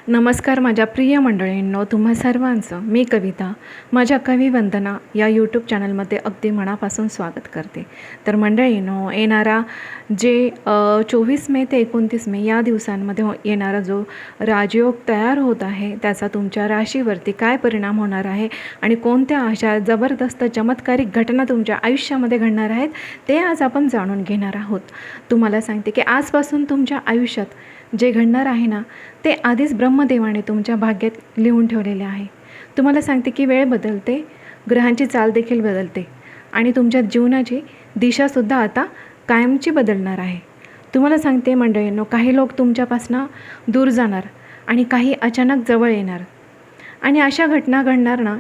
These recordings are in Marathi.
नमस्कार माझ्या प्रिय मंडळींनो, तुम्हा सर्वांचं मी कविता माझ्या कविवंदना या यूट्यूब चॅनलमध्ये अगदी मनापासून स्वागत करते. तर मंडळींनो, येणारा जे 24 मे ते 29 मे या दिवसांमध्ये येणारा जो राजयोग तयार होत आहे त्याचा तुमच्या राशीवरती काय परिणाम होणार आहे आणि कोणत्या अशा जबरदस्त चमत्कारिक घटना तुमच्या आयुष्यामध्ये घडणार आहेत ते आज आपण जाणून घेणार आहोत. तुम्हाला सांगते की आजपासून तुमच्या आयुष्यात जे घडणार आहे ना ते आधीच ब्रह्मदेवाने तुमच्या भाग्यात लिहून ठेवलेले आहे. तुम्हाला सांगते की वेळ बदलते, ग्रहांची चाल देखील बदलते आणि तुमच्या जीवनाची दिशासुद्धा आता कायमची बदलणार आहे. तुम्हाला सांगते मंडळींनो, काही लोक तुमच्यापासून दूर जाणार आणि काही अचानक जवळ येणार आणि अशा घटना घडणार ना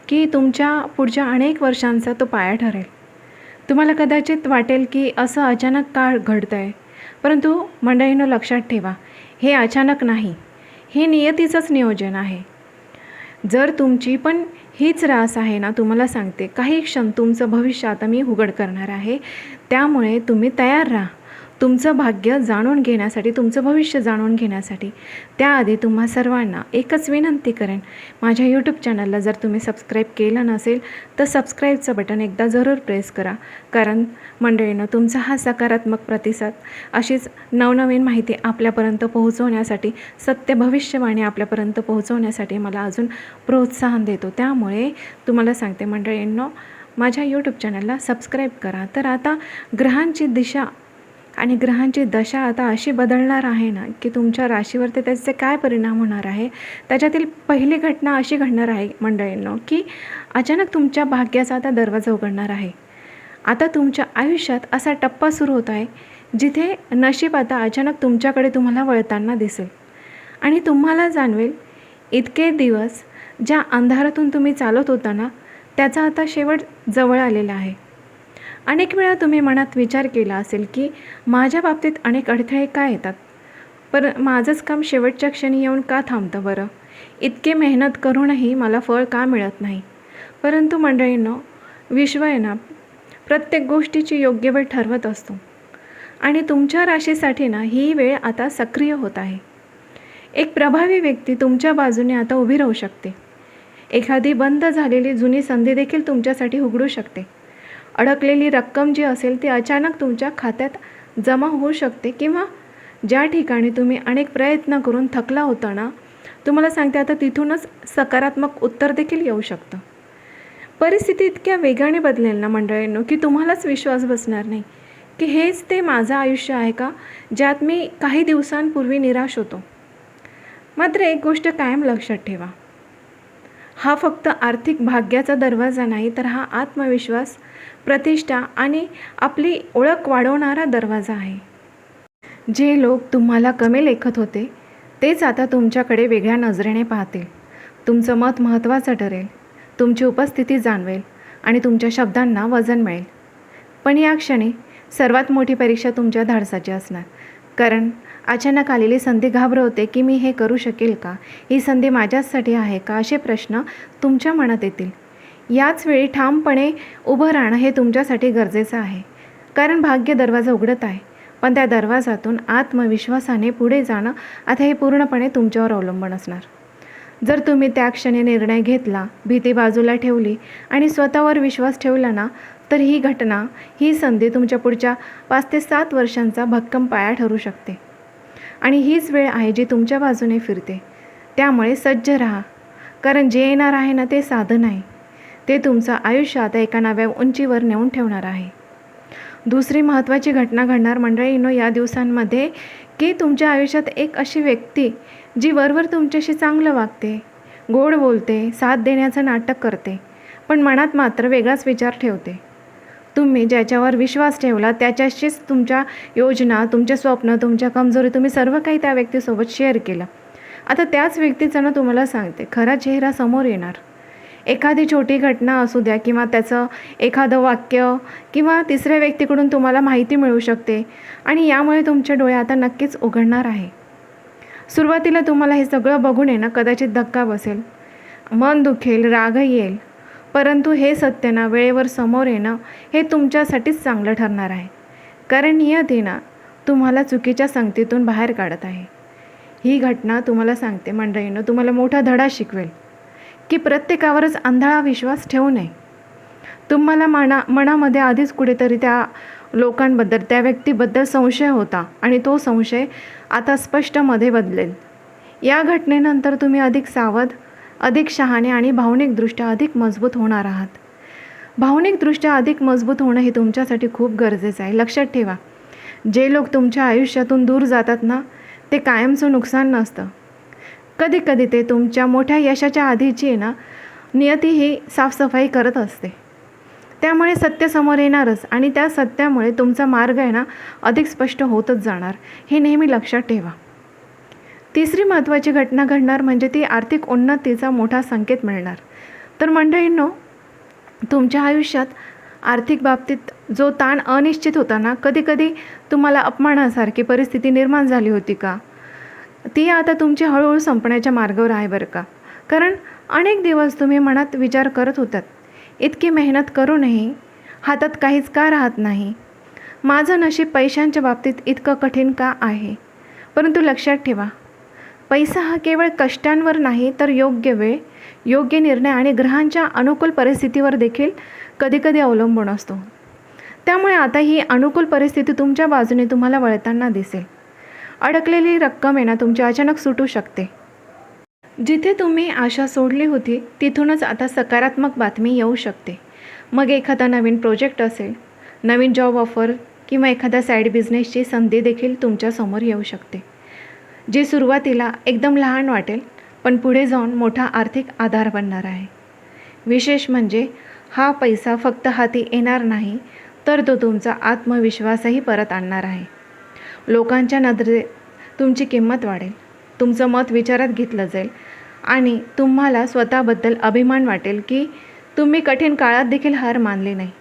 की तुमच्या पुढच्या अनेक वर्षांचा तो पाया ठरेल. तुम्हाला कदाचित वाटेल की असं अचानक का घडतं आहे, परंतु मंडळींनो लक्षात ठेवा, हे अचानक नाही, हे नियतीचंच नियोजन आहे. जर तुमची पण हीच रास आहे ना, तुम्हाला सांगते काही क्षण तुमचं भविष्य आता मी उघड करणार आहे. त्यामुळे तुम्ही तयार राहा तुमचं भाग्य जाणून घेण्यासाठी, तुमचं भविष्य जाणून घेण्यासाठी. त्याआधी तुम्हा सर्वांना एकच विनंती करेन, माझ्या यूट्यूब चॅनलला जर तुम्ही सबस्क्राईब केलं नसेल तर सबस्क्राईबचं बटन एकदा जरूर प्रेस करा. कारण मंडळीनं तुमचा हा सकारात्मक प्रतिसाद अशीच नवनवीन माहिती आपल्यापर्यंत पोहोचवण्यासाठी, सत्य भविष्यवाणी आपल्यापर्यंत पोहोचवण्यासाठी मला अजून प्रोत्साहन देतो. त्यामुळे तुम्हाला सांगते मंडळींनो, माझ्या यूट्यूब चॅनलला सबस्क्राईब करा. तर आता ग्रहांची दिशा आणि ग्रहांची दशा आता अशी बदलणार आहे ना की तुमच्या राशीवरती त्याचे काय परिणाम होणार आहे. त्याच्यातील पहिली घटना अशी घडणार आहे मंडळींनो की अचानक तुमच्या भाग्याचा आता दरवाजा उघडणार आहे. आता तुमच्या आयुष्यात असा टप्पा सुरू होत आहे जिथे नशीब आता अचानक तुमच्याकडे तुम्हाला वळताना दिसेल आणि तुम्हाला जाणवेल इतके दिवस ज्या अंधारातून तुम्ही चालत होता ना त्याचा आता शेवट जवळ आलेला आहे. अनेक वेळा तुम्ही मनात विचार केला असेल की माझ्या बाबतीत अनेक अडथळे का येतात, पण माझंच काम शेवटच्या क्षणी येऊन का थांबतं बरं, इतके मेहनत करूनही मला फळ का मिळत नाही. परंतु मंडळींनो, विश्व आहे ना प्रत्येक गोष्टीची योग्य वेळ ठरवत असतो आणि तुमच्या राशीसाठी ना ही वेळ आता सक्रिय होत आहे. एक प्रभावी व्यक्ती तुमच्या बाजूने आता उभी राहू शकते. एखादी बंद झालेली जुनी संधी देखील तुमच्यासाठी उघडू शकते. अडकलेली रक्कम जी असेल ती अचानक तुमच्या खात्यात जमा होऊ शकते किंवा ज्या ठिकाणी तुम्ही अनेक प्रयत्न करून थकला होता ना, तुम्हाला सांगते आता तिथूनच सकारात्मक उत्तर देखील येऊ शकतं. परिस्थिती इतक्या वेगाने बदलेल ना मंडळींनो की तुम्हालाच विश्वास बसणार नाही की हेच ते माझं आयुष्य आहे का ज्यात मी काही दिवसांपूर्वी निराश होतो. मात्र एक गोष्ट कायम लक्षात ठेवा, हा फक्त आर्थिक भाग्याचा दरवाजा नाही, तर हा आत्मविश्वास, प्रतिष्ठा आणि आपली ओळख वाढवणारा दरवाजा आहे. जे लोक तुम्हाला कमी लेखत होते तेच आता तुमच्याकडे वेगळ्या नजरेने पाहतील. तुमचं मत महत्त्वाचं ठरेल, तुमची उपस्थिती जाणवेल आणि तुमच्या शब्दांना वजन मिळेल. पण या क्षणी सर्वात मोठी परीक्षा तुमच्या धाडसाची असणार. कारण अचानक आलेली संधी घाबरवते की मी हे करू शकेल का, ही संधी माझ्यासाठी आहे का, असे प्रश्न तुमच्या मनात येतील. याच वेळी ठामपणे उभं राहणं हे तुमच्यासाठी गरजेचं आहे. कारण भाग्य दरवाजा उघडत आहे, पण त्या दरवाजातून आत्मविश्वासाने पुढे जाणं आता हे पूर्णपणे तुमच्यावर अवलंबून असणार. जर तुम्ही त्या क्षणी निर्णय घेतला, भीती बाजूला ठेवली आणि स्वतःवर विश्वास ठेवला ना, तर ही घटना, ही संधी तुमच्या पुढच्या 5 ते 7 वर्षांचा भक्कम पाया ठरू शकते. आणि हीच वेळ आहे जी तुमच्या बाजूने फिरते. त्यामुळे सज्ज राहा, कारण जे येणार आहे ना ते साधं नाही, ते तुमचं आयुष्य आता एका नव्या उंचीवर नेऊन ठेवणार आहे. दुसरी महत्त्वाची घटना घडणार मंडळींनो या दिवसांमध्ये की तुमच्या आयुष्यात एक अशी व्यक्ती जी वरवर तुमच्याशी चांगलं वागते, गोड बोलते, साथ देण्याचं नाटक करते, पण मनात मात्र वेगळाच विचार ठेवते. तुम्ही ज्याच्यावर विश्वास ठेवला त्याच्याशीच तुमच्या योजना, तुमचे स्वप्न, तुमच्या कमजोरी तुम्ही सर्व काही त्या व्यक्तीसोबत शेअर केलं. आता त्याच व्यक्तीचं ना तुम्हाला सांगते खरा चेहरा समोर येणार. एखादी छोटी घटना असू द्या किंवा त्याचं एखादं वाक्य किंवा तिसऱ्या व्यक्तीकडून तुम्हाला माहिती मिळू शकते आणि यामुळे तुमचे डोळे आता नक्कीच उघडणार आहे. सुरुवातीला तुम्हाला हे सगळं बघून आहे ना कदाचित धक्का बसेल, मन दुखेल, राग येईल, परंतु हे सत्य ना वेळेवर समोर येणं हे तुमच्यासाठीच चांगलं ठरणार आहे. कारण नियती ना तुम्हाला चुकीच्या संगतीतून बाहेर काढत आहे. ही घटना तुम्हाला सांगते मंडळींनो, तुम्हाला मोठा धडा शिकवेल की प्रत्येकावरच आंधळा विश्वास ठेवू नये. तुम्हाला मनामध्ये आधीच कुठेतरी त्या लोकांबद्दल, त्या व्यक्तीबद्दल संशय होता आणि तो संशय आता स्पष्टमध्ये बदलेल. या घटनेनंतर तुम्ही अधिक सावध, अधिक शहाणे आणि भावनिकदृष्ट्या अधिक मजबूत होणार आहात. भावनिकदृष्ट्या अधिक मजबूत होणं हे तुमच्यासाठी खूप गरजेचं आहे. लक्षात ठेवा, जे लोक तुमच्या आयुष्यातून दूर जातात ना, ते कायमचं नुकसान नसतं. कधीकधी ते तुमच्या मोठ्या यशाच्या आधीची नियती ही साफसफाई करत असते. त्यामुळे सत्य समोर येणारच आणि त्या सत्यामुळे तुमचा मार्ग अधिक स्पष्ट होतच जाणार. हे नेहमी लक्षात ठेवा. तिसरी महत्त्वाची घटना घडणार म्हणजे ती आर्थिक उन्नतीचा मोठा संकेत मिळणार. तर मंडळींनो, तुमच्या आयुष्यात आर्थिक बाबतीत जो ताण अनिश्चित होता ना, कधीकधी तुम्हाला अपमानासारखी परिस्थिती निर्माण झाली होती का, ती आता तुमची हळूहळू संपण्याच्या मार्गावर आहे बरं का. कारण अनेक दिवस तुम्ही मनात विचार करत होतात, इतकी मेहनत करूनही हातात काहीच का राहत नाही, माझं नशीब पैशांच्या बाबतीत इतकं कठीण का आहे. परंतु लक्षात ठेवा, पैसा हा केवळ कष्टांवर नाही तर योग्य वेळ, योग्य निर्णय आणि ग्रहांच्या अनुकूल परिस्थितीवर देखील कधीकधी अवलंबून असतो. त्यामुळे आता ही अनुकूल परिस्थिती तुमच्या बाजूने तुम्हाला वळताना दिसेल. अडकलेली रक्कम तुमची अचानक सुटू शकते. जिथे तुम्ही आशा सोडली होती तिथूनच आता सकारात्मक बातमी येऊ शकते. मग एखादा नवीन प्रोजेक्ट असेल, नवीन जॉब ऑफर किंवा एखाद्या साईड बिझनेसची संधी देखील तुमच्यासमोर येऊ शकते, जी सुरुवातीला एकदम लहान वाटेल पण पुढे जाऊन मोठा आर्थिक आधार बनणार आहे. विशेष म्हणजे हा पैसा फक्त हाती येणार नाही तर तो तुमचा आत्मविश्वासही परत आणणार आहे. लोकांच्या नजरेत तुमची किंमत वाढेल, तुमचं मत विचारात घेतलं जाईल आणि तुम्हाला स्वतःबद्दल अभिमान वाटेल की तुम्ही कठीण काळात देखील हार मानली नाही.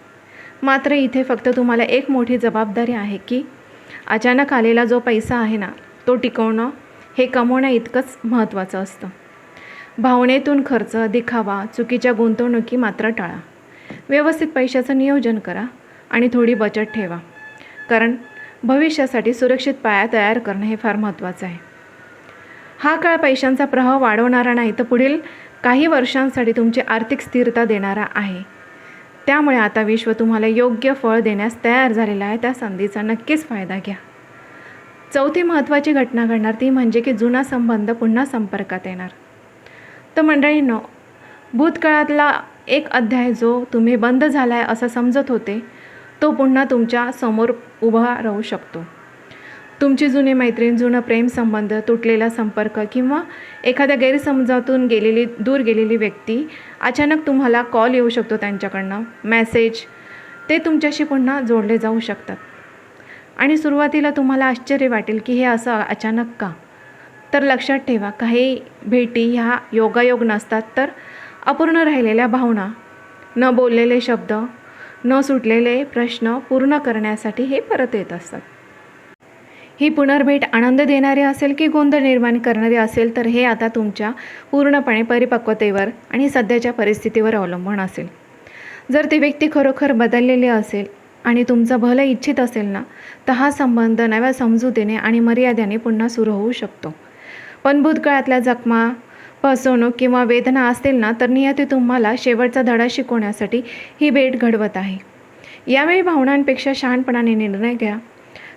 मात्र इथे फक्त तुम्हाला एक मोठी जबाबदारी आहे की अचानक आलेला जो पैसा आहे ना, तो टिकवणं हे कमवण्या इतकंच महत्त्वाचं असतं. भावनेतून खर्च, दिखावा, चुकीच्या गुंतवणुकी मात्र टाळा. व्यवस्थित पैशाचं नियोजन करा आणि थोडी बचत ठेवा. कारण भविष्यासाठी सुरक्षित पाया तयार करणं हे फार महत्त्वाचं आहे. हा काळ पैशांचा प्रवाह वाढवणारा नाही तर पुढील काही वर्षांसाठी तुमची आर्थिक स्थिरता देणारा आहे. त्यामुळे आता विश्व तुम्हाला योग्य फळ देण्यास तयार झालेला आहे. त्या संधीचा नक्कीच फायदा घ्या. चौथी महत्त्वाची घटना घडणार ती म्हणजे की जुना संबंध पुन्हा संपर्कात येणार. तर मंडळींनो, भूतकाळातला एक अध्याय जो तुम्ही बंद झाला आहे असं समजत होते, तो पुन्हा तुमच्या समोर उभा राहू शकतो. तुमची जुनी मैत्रीण, जुनं प्रेमसंबंध, तुटलेला संपर्क किंवा एखाद्या गैरसमजातून दूर गेलेली व्यक्ती अचानक तुम्हाला कॉल येऊ शकतो त्यांच्याकडनं, मेसेज, ते तुमच्याशी पुन्हा जोडले जाऊ शकतात. आणि सुरुवातीला तुम्हाला आश्चर्य वाटेल की हे असं अचानक का. तर लक्षात ठेवा, काही भेटी ह्या योगायोग नसतात तर अपूर्ण राहिलेल्या भावना, न बोललेले शब्द, न सुटलेले प्रश्न पूर्ण करण्यासाठी हे परत येत असतात. ही पुनर्भेट आनंद देणारी असेल की गोंधळ निर्माण करणारी असेल तर हे आता तुमच्या पूर्णपणे परिपक्वतेवर आणि सध्याच्या परिस्थितीवर अवलंबून असेल. जर ती व्यक्ती खरोखर बदललेली असेल आणि तुमचं भलं इच्छित असेल ना, तर हा संबंध नव्या समजुतीने आणि मर्यादेने पुन्हा सुरू होऊ शकतो. पण भूतकाळातल्या जखमा, फसवणूक किंवा वेदना असतील ना, तर नियती तुम्हाला शेवटचा धडा शिकवण्यासाठी ही भेट घडवत आहे. यावेळी भावनांपेक्षा शहाणपणाने निर्णय घ्या.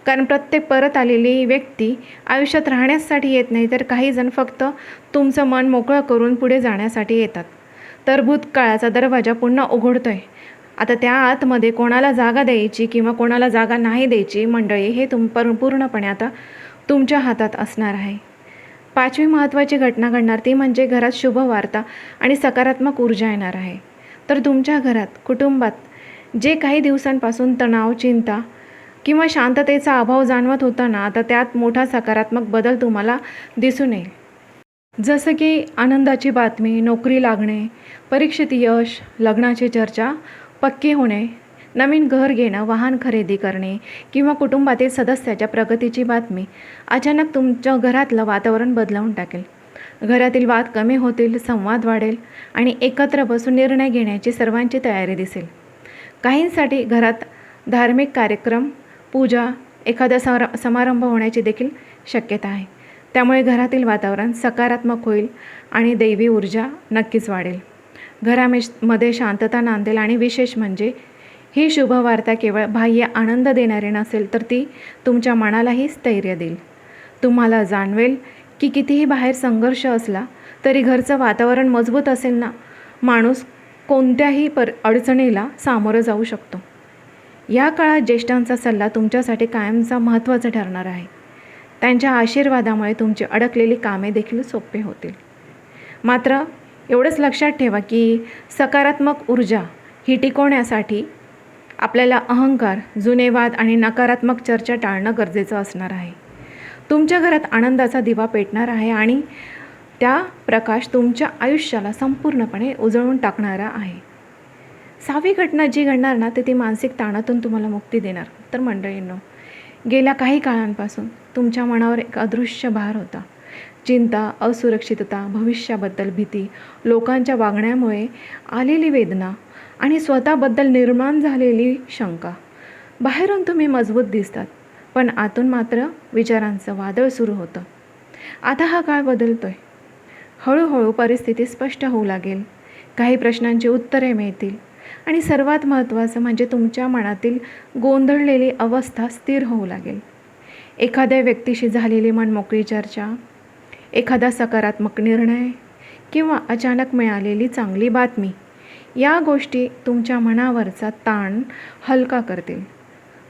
कारण प्रत्येक परत आलेली व्यक्ती आयुष्यात राहण्यासाठी येत नाही, तर काही जण फक्त तुमचं मन मोकळं करून पुढे जाण्यासाठी येतात. तर भूतकाळाचा दरवाजा पुन्हा उघडतोय. आता त्या आतमध्ये कोणाला जागा द्यायची किंवा कोणाला जागा नाही द्यायची मंडळी, हे पूर्णपणे आता तुमच्या हातात असणार आहे. पाचवी महत्त्वाची घटना घडणार ती म्हणजे घरात शुभ वार्ता आणि सकारात्मक ऊर्जा येणार आहे. तर तुमच्या घरात, कुटुंबात जे काही दिवसांपासून तणाव, चिंता किंवा शांततेचा अभाव जाणवत होता ना, आता त्यात मोठा सकारात्मक बदल तुम्हाला दिसून येईल. जसं की आनंदाची बातमी, नोकरी लागणे, परीक्षेत यश, लग्नाची चर्चा पक्की होणे, नवीन घर घेणं, वाहन खरेदी करणे किंवा कुटुंबातील सदस्याच्या प्रगतीची बातमी अचानक तुमच्या घरातलं वातावरण बदलवून टाकेल. घरातील वाद कमी होतील, संवाद वाढेल आणि एकत्र बसून निर्णय घेण्याची सर्वांची तयारी दिसेल. काहींसाठी घरात धार्मिक कार्यक्रम, पूजा, एखादा समारंभ होण्याची देखील शक्यता आहे. त्यामुळे घरातील वातावरण सकारात्मक होईल आणि दैवी ऊर्जा नक्कीच वाढेल. घरामध्ये शांतता नांदेल आणि विशेष म्हणजे ही शुभवार्ता केवळ बाह्य आनंद देणारी नसेल तर ती तुमच्या मनालाही स्थैर्य देईल. तुम्हाला जाणवेल की कितीही बाहेर संघर्ष असला तरी घरचं वातावरण मजबूत असेल ना, माणूस कोणत्याही अडचणीला सामोरं जाऊ शकतो. या काळात ज्येष्ठांचा सल्ला तुमच्यासाठी कायमचा महत्त्वाचा ठरणार आहे. त्यांच्या आशीर्वादामुळे तुमची अडकलेली कामे देखील सोपे होतील. मात्र एवढंच लक्षात ठेवा की सकारात्मक ऊर्जा ही टिकवण्यासाठी आपल्याला अहंकार, जुने वाद आणि नकारात्मक चर्चा टाळणं गरजेचं असणार आहे. तुमच्या घरात आनंदाचा दिवा पेटणार आहे आणि त्या प्रकाश तुमच्या आयुष्याला संपूर्णपणे उजळून टाकणारा आहे. 6वी घटना जी घडणार ना ती मानसिक ताणातून तुम्हाला मुक्ती देणार. तर मंडळींनो, गेल्या काही काळांपासून तुमच्या मनावर एक अदृश्य भार होता. चिंता, असुरक्षितता, भविष्याबद्दल भीती, लोकांच्या वागण्यामुळे आलेली वेदना आणि स्वतःबद्दल निर्माण झालेली शंका. बाहेरून तुम्ही मजबूत दिसतात, पण आतून मात्र विचारांचं वादळ सुरू होतं. आता हा काळ बदलतोय. हळूहळू परिस्थिती स्पष्ट होऊ लागेल. काही प्रश्नांची उत्तरे मिळतील आणि सर्वात महत्त्वाचं म्हणजे तुमच्या मनातील गोंधळलेली अवस्था स्थिर होऊ लागेल. एखाद्या व्यक्तीशी झालेली मनमोकळी चर्चा, एखादा सकारात्मक निर्णय किंवा अचानक मिळालेली चांगली बातमी या गोष्टी तुमच्या मनावरचा ताण हलका करतील.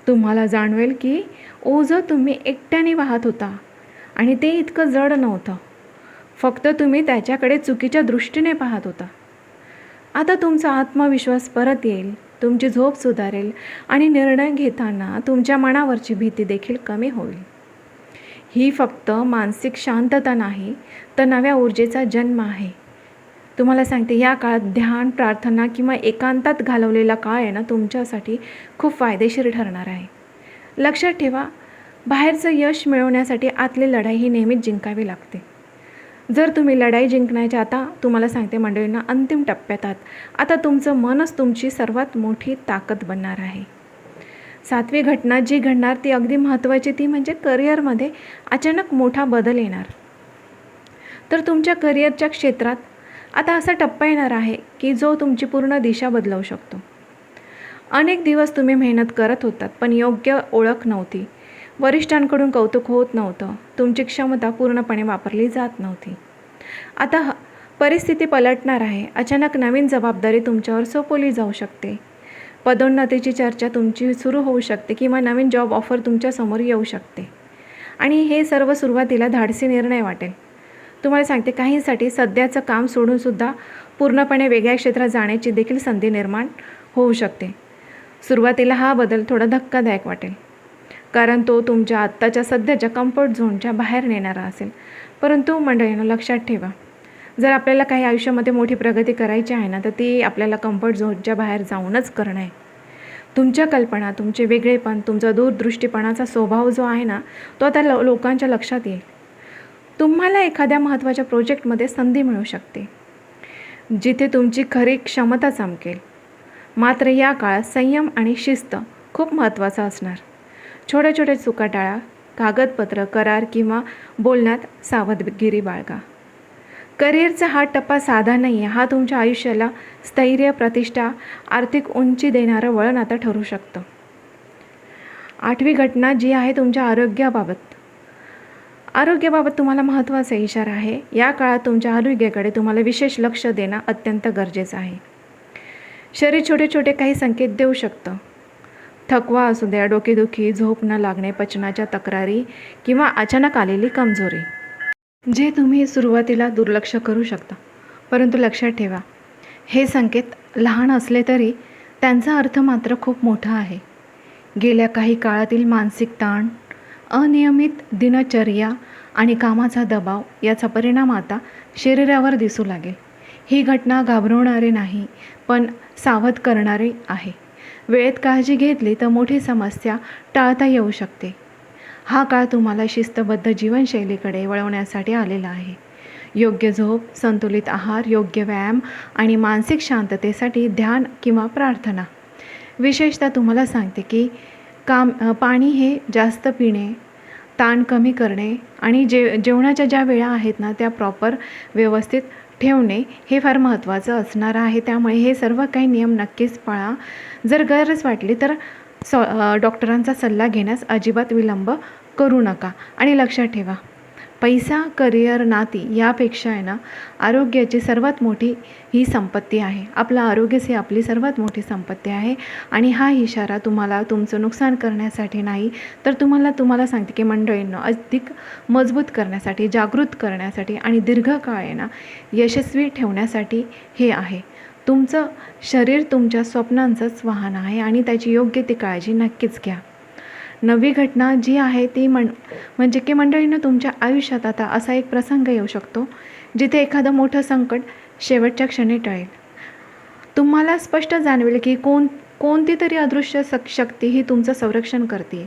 तुम्हाला जाणवेल की ओझं तुम्ही एकट्याने वाहत होता आणि ते इतकं जड नव्हतं. फक्त तुम्ही त्याच्याकडे चुकीच्या दृष्टीने पाहत होता. आता तुमचा आत्मविश्वास परत येईल, तुमची झोप सुधारेल आणि निर्णय घेताना तुमच्या मनावरची भीती देखील कमी होईल. ही फक्त मानसिक शांतता नाही तर नव्या ऊर्जेचा जन्म आहे. तुम्हाला सांगते, या काळात ध्यान, प्रार्थना किंवा एकांतात घालवलेला काळ आहे ना तुमच्यासाठी खूप फायदेशीर ठरणार आहे. लक्षात ठेवा, बाहेरचं यश मिळवण्यासाठी आतली लढाई ही नेहमीच जिंकावी लागते. जर तुम्ही लढाई जिंकण्याच्या आता तुम्हाला सांगते मंडळींना अंतिम टप्प्यात आहात. आता तुमचं मनच तुमची सर्वात मोठी ताकद बनणार आहे. 7वी घटना जी घडणार ती अगदी महत्त्वाची, ती म्हणजे करिअरमध्ये अचानक मोठा बदल येणार. तर तुमच्या करिअरच्या क्षेत्रात आता असा टप्पा येणार आहे की जो तुमची पूर्ण दिशा बदलवू शकतो. अनेक दिवस तुम्ही मेहनत करत होतात पण योग्य ओळख नव्हती. वरिष्ठांकडून कौतुक होत नव्हतं. तुमची क्षमता पूर्णपणे वापरली जात नव्हती. आता परिस्थिती पलटणार आहे. अचानक नवीन जबाबदारी तुमच्यावर सोपवली जाऊ शकते. पदोन्नतीची चर्चा तुमची सुरू होऊ शकते किंवा नवीन जॉब ऑफर तुमच्यासमोर येऊ शकते. आणि हे सर्व सुरुवातीला धाडसी निर्णय वाटेल. तुम्हाला सांगते, काहींसाठी सध्याचं काम सोडूनसुद्धा पूर्णपणे वेगळ्या क्षेत्रात जाण्याची देखील संधी निर्माण होऊ शकते. सुरुवातीला हा बदल थोडा धक्कादायक वाटेल कारण तो तुमच्या आत्ताच्या सध्याच्या कम्फर्ट झोनच्या बाहेर नेणारा असेल. परंतु मंडळींनो, लक्षात ठेवा, जर आपल्याला काही आयुष्यामध्ये मोठी प्रगती करायची आहे ना तर ती आपल्याला कम्फर्ट झोनच्या बाहेर जाऊनच करणं आहे. तुमच्या कल्पना, तुमचे वेगळेपण, तुमचा दूरदृष्टीपणाचा स्वभाव जो आहे ना तो आता लोकांच्या लक्षात येईल. तुम्हाला एखाद्या महत्त्वाच्या प्रोजेक्टमध्ये संधी मिळू शकते जिथे तुमची खरी क्षमता चमकेल. मात्र या काळात संयम आणि शिस्त खूप महत्त्वाचा असणार. छोट्या छोट्या चुका टाळा. कागदपत्र, करार किंवा बोलण्यात सावधगिरी बाळगा. करिअरचा हा टप्पा साधा नाही आहे. हा तुमच्या आयुष्याला स्थैर्य, प्रतिष्ठा, आर्थिक उंची देणारं वळण आता ठरू शकतं. 8वी घटना जी आहे तुमच्या आरोग्याबाबत तुम्हाला महत्त्वाचा इशारा आहे. या काळात तुमच्या आरोग्याकडे तुम्हाला विशेष लक्ष देणं अत्यंत गरजेचं आहे. शरीर छोटे छोटे काही संकेत देऊ शकतं. थकवा असू द्या, डोकेदुखी, झोप न लागणे, पचनाच्या तक्रारी किंवा अचानक आलेली कमजोरी, जे तुम्ही सुरुवातीला दुर्लक्ष करू शकता. परंतु लक्षात ठेवा, हे संकेत लहान असले तरी त्यांचा अर्थ मात्र खूप मोठा आहे. गेल्या काही काळातील मानसिक ताण, अनियमित दिनचर्या आणि कामाचा दबाव याचा परिणाम आता शरीरावर दिसू लागेल. ही घटना घाबरवणारी नाही पण सावध करणारी आहे. वेळेत काळजी घेतली तर मोठी समस्या टाळता येऊ शकते. हा काळ तुम्हाला शिस्तबद्ध जीवनशैलीकडे वळवण्यासाठी आलेला आहे. योग्य झोप, संतुलित आहार, योग्य व्यायाम आणि मानसिक शांततेसाठी ध्यान किंवा प्रार्थना. विशेषतः तुम्हाला सांगते की पाणी हे जास्त पिणे, ताण कमी करणे आणि जेवणाच्या ज्या वेळा आहेत ना त्या प्रॉपर व्यवस्थित ठेवणे हे फार महत्त्वाचं असणार आहे. त्यामुळे हे सर्व काही नियम नक्कीच पाळा. जर गरज वाटली तर डॉक्टरांचा सल्ला घेण्यास अजिबात विलंब करू नका. आणि लक्षात ठेवा, पैसा, करिअर, नाती यापेक्षा आहे ना आरोग्याची सर्वात मोठी ही संपत्ती आहे. आपलं आरोग्यच ही आपली सर्वात मोठी संपत्ती आहे. आणि हा इशारा तुम्हाला तुमचं नुकसान करण्यासाठी नाही, तर तुम्हाला सांगते की मंडळींनो, अधिक मजबूत करण्यासाठी, जागृत करण्यासाठी आणि दीर्घकाळ आहे ना यशस्वी ठेवण्यासाठी हे आहे. तुमचं शरीर तुमच्या स्वप्नांचंच वाहन आहे आणि त्याची योग्य ती काळजी नक्कीच घ्या. नवी घटना जी आहे ती म्हणजे की मंडळींनो, तुमच्या आयुष्यात आता असा एक प्रसंग येऊ शकतो जिथे एखादं मोठं संकट शेवटच्या क्षणी टळेल. तुम्हाला स्पष्ट जाणवेल की कोणती तरी अदृश्य शक्ती ही तुमचं संरक्षण करते.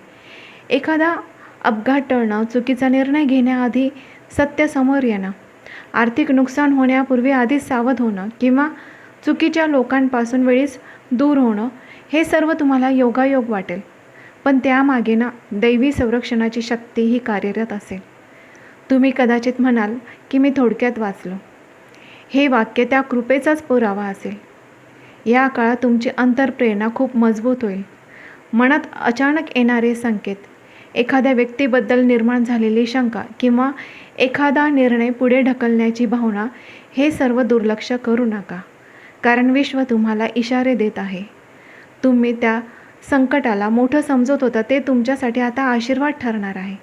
एखादा अपघात टळणं, चुकीचा निर्णय घेण्याआधी सत्य समोर येणं, आर्थिक नुकसान होण्यापूर्वी आधीच सावध होणं किंवा चुकीच्या लोकांपासून वेळीच दूर होणं, हे सर्व तुम्हाला योगायोग वाटेल. पण त्यामागे ना दैवी संरक्षणाची शक्ती ही कार्यरत असेल. तुम्ही कदाचित म्हणाल की मी थोडक्यात वाचलो. हे वाक्य त्या कृपेचाच पुरावा असेल. या काळात तुमची अंतर्प्रेरणा खूप मजबूत होईल. मनात अचानक येणारे संकेत, एखाद्या व्यक्तीबद्दल निर्माण झालेली शंका किंवा एखादा निर्णय पुढे ढकलण्याची भावना, हे सर्व दुर्लक्ष करू नका. कारण विश्व तुम्हाला इशारे देत आहे. तुम्ही त्या संकटाला मोठं समजत होता ते तुमच्यासाठी आता आशीर्वाद ठरणार आहे.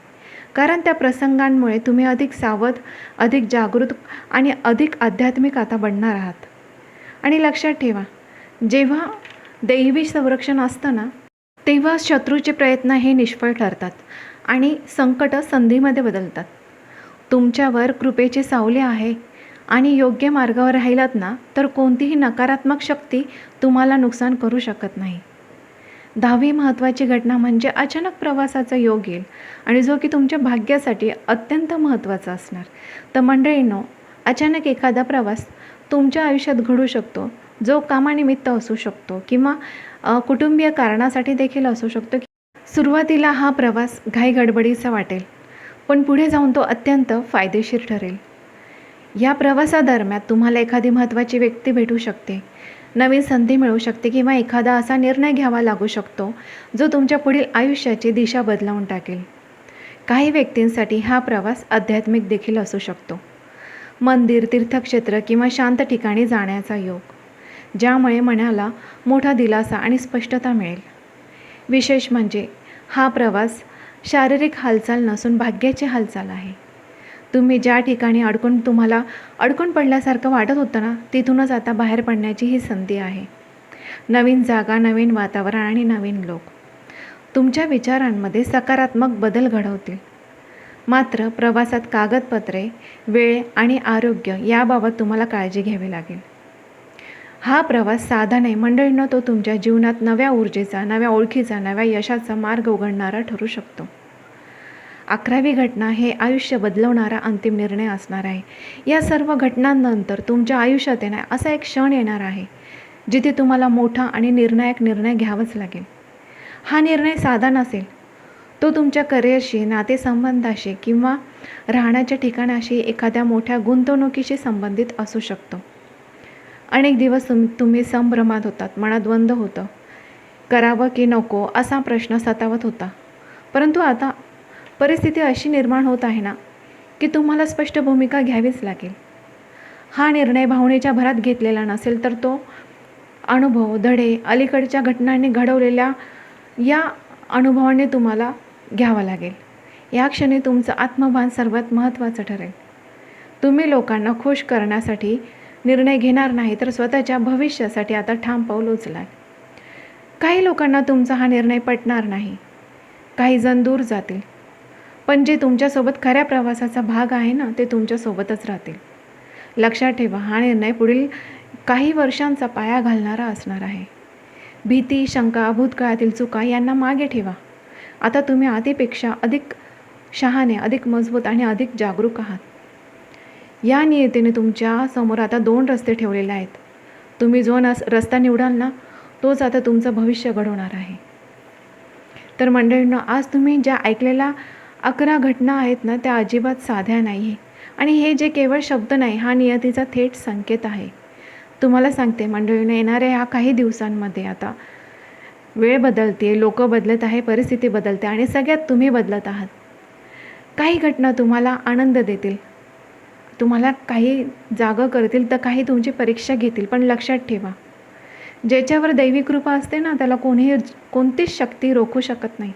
कारण त्या प्रसंगांमुळे तुम्ही अधिक सावध, अधिक जागृत आणि अधिक आध्यात्मिक आता बनणार आहात. आणि लक्षात ठेवा, जेव्हा दैवी संरक्षण असतं ना तेव्हा शत्रूचे प्रयत्न हे निष्फळ ठरतात आणि संकट संधीमध्ये बदलतात. तुमच्यावर कृपेची सावली आहे आणि योग्य मार्गावर राहिलात ना तर कोणतीही नकारात्मक शक्ती तुम्हाला नुकसान करू शकत नाही. 10वी महत्त्वाची घटना म्हणजे अचानक प्रवासाचा योग येईल आणि जो की तुमच्या भाग्यासाठी अत्यंत महत्त्वाचा असणार. तर मंडळींनो, अचानक एखादा प्रवास तुमच्या आयुष्यात घडू शकतो, जो कामानिमित्त असू शकतो किंवा कुटुंबीय कारणासाठी देखील असू शकतो. सुरुवातीला हा प्रवास घाईगडबडीचा वाटेल, पण पुढे जाऊन तो अत्यंत फायदेशीर ठरेल. या प्रवासादरम्यान तुम्हाला एखादी महत्त्वाची व्यक्ती भेटू शकते, नवीन संधी मिळू शकते किंवा एखादा असा निर्णय घ्यावा लागू शकतो जो तुमच्या पुढील आयुष्याची दिशा बदलवून टाकेल. काही व्यक्तींसाठी हा प्रवास आध्यात्मिक देखील असू शकतो. मंदिर, तीर्थक्षेत्र किंवा शांत ठिकाणी जाण्याचा योग, ज्यामुळे मनाला मोठा दिलासा आणि स्पष्टता मिळेल. विशेष म्हणजे हा प्रवास शारीरिक हालचाल नसून भाग्याची हालचाल आहे. तुम्ही ज्या ठिकाणी तुम्हाला अडकून पडल्यासारखं वाटत होतं ना, तिथूनच आता बाहेर पडण्याची ही संधी आहे. नवीन जागा, नवीन वातावरण आणि नवीन लोक तुमच्या विचारांमध्ये सकारात्मक बदल घडवतील. मात्र प्रवासात कागदपत्रे, वेळ आणि आरोग्य याबाबत तुम्हाला काळजी घ्यावी लागेल. हा प्रवास साधा नाही मंडळींनो, तो तुमच्या जीवनात नव्या ऊर्जेचा, नव्या ओळखीचा, नव्या यशाचा मार्ग उघडणारा ठरू शकतो. 11वी घटना हे आयुष्य बदलवणारा अंतिम निर्णय असणार आहे. या सर्व घटनांनंतर तुमच्या आयुष्यात येणार असा एक क्षण येणार आहे जिथे तुम्हाला मोठा आणि निर्णायक निर्णय घ्यावाच लागेल. हा निर्णय साधा नसेल. तो तुमच्या करिअरशी, नातेसंबंधाशी किंवा राहण्याच्या ठिकाणाशी, एखाद्या मोठ्या गुंतवणुकीशी संबंधित असू शकतो. अनेक दिवस तुम्ही संभ्रमात होतात, मनात द्वंद्व होतं, करावं की नको असा प्रश्न सतावत होता. परंतु आता परिस्थिती अशी निर्माण होत आहे ना की तुम्हाला स्पष्ट भूमिका घ्यावीच लागेल. हा निर्णय भावनेच्या भरात घेतलेला नसेल तर तो अनुभव, धडे, अलीकडच्या घटनांनी घडवलेल्या या अनुभवाने तुम्हाला घ्यावा लागेल. या क्षणी तुमचं आत्मभान सर्वात महत्त्वाचं ठरेल. तुम्ही लोकांना खुश करण्यासाठी निर्णय घेणार नाही तर स्वतःच्या भविष्यासाठी आता ठाम पाऊल उचलाल. काही लोकांना तुमचा हा निर्णय पटणार नाही, काही जण दूर जातील, पण जे तुमच्यासोबत खऱ्या प्रवासाचा भाग आहे ना ते तुमच्यासोबतच राहतील. लक्षात ठेवा, हा निर्णय पुढील काही वर्षांचा पाया घालणारा असणार आहे. भीती, शंका, भूतकाळातील चुका यांना मागे ठेवा. आता तुम्ही आधीपेक्षा अधिक शहाणे, अधिक मजबूत आणि अधिक जागरूक आहात. या नियतीने तुमच्या समोर आता 2 रस्ते ठेवलेले आहेत. तुम्ही जो रस्ता निवडाल ना तोच आता तुमचं भविष्य घडवणार आहे. तर मंडळींनो, आज तुम्ही ज्या ऐकलेल्या 11 घटना आहेत ना, त्या अजिबात साध्या नाही आहे. आणि हे जे केवळ शब्द नाही, हा नियतीचा थेट संकेत आहे. तुम्हाला सांगते मंडळींनो, येणाऱ्या ह्या काही दिवसांमध्ये आता वेळ बदलते, लोकं बदलत आहे, परिस्थिती बदलते आणि सगळ्यात तुम्ही बदलत आहात. काही घटना तुम्हाला आनंद देतील, तुम्हाला काही जागं करतील, तर काही तुमची परीक्षा घेतील. पण लक्षात ठेवा, ज्याच्यावर दैवी कृपा असते ना, त्याला कोणतीच शक्ती रोखू शकत नाही.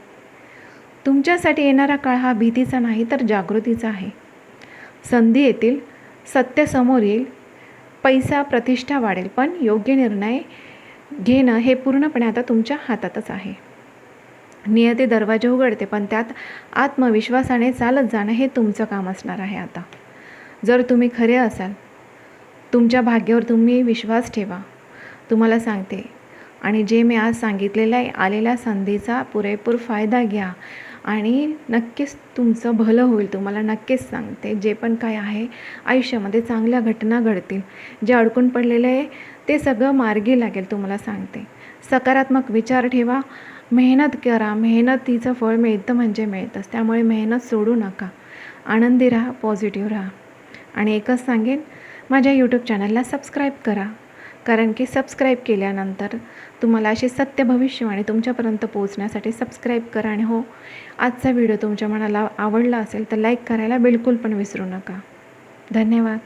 तुमच्यासाठी येणारा काळ हा भीतीचा नाही, तर जागृतीचा आहे. संधी येतील, सत्य समोर येईल, पैसा, प्रतिष्ठा वाढेल, पण योग्य निर्णय घेणं हे पूर्णपणे आता तुमच्या हातातच आहे. नियती दरवाजे उघडते, पण त्यात आत्मविश्वासाने चालत जाणं हे तुमचं काम असणार आहे. आता जर तुम्ही खरे असाल, तुमच्या भाग्यावर तुम्ही विश्वास ठेवा. तुम्हाला सांगते, आणि जे मी आज सांगितलेलं आहे, आलेल्या संधीचा पुरेपूर फायदा घ्या आणि नक्कीच तुमचं भलं होईल. तुम्हाला नक्कीच सांगते, जे पण काय आहे आयुष्यामध्ये चांगल्या घटना घडतील. जे अडकून पडलेलं आहे ते सगळं मार्गी लागेल. तुम्हाला सांगते, सकारात्मक विचार ठेवा, मेहनत करा. मेहनतीचं फळ मिळतं म्हणजे मिळतंच. त्यामुळे मेहनत सोडू नका. आनंदी राहा, पॉझिटिव्ह राहा. आणि एकच सांगेन, माझ्या यूट्यूब चॅनलला सबस्क्राईब करा. कारण की सबस्क्राईब केल्यानंतर तुम्हाला अशी सत्य भविष्यवाणी तुमच्यापर्यंत पोहोचण्यासाठी सबस्क्राईब करा. आणि हो, आजचा व्हिडिओ तुमच्या मनाला आवडला असेल तर लाईक करायला बिलकुल पण विसरू नका. धन्यवाद.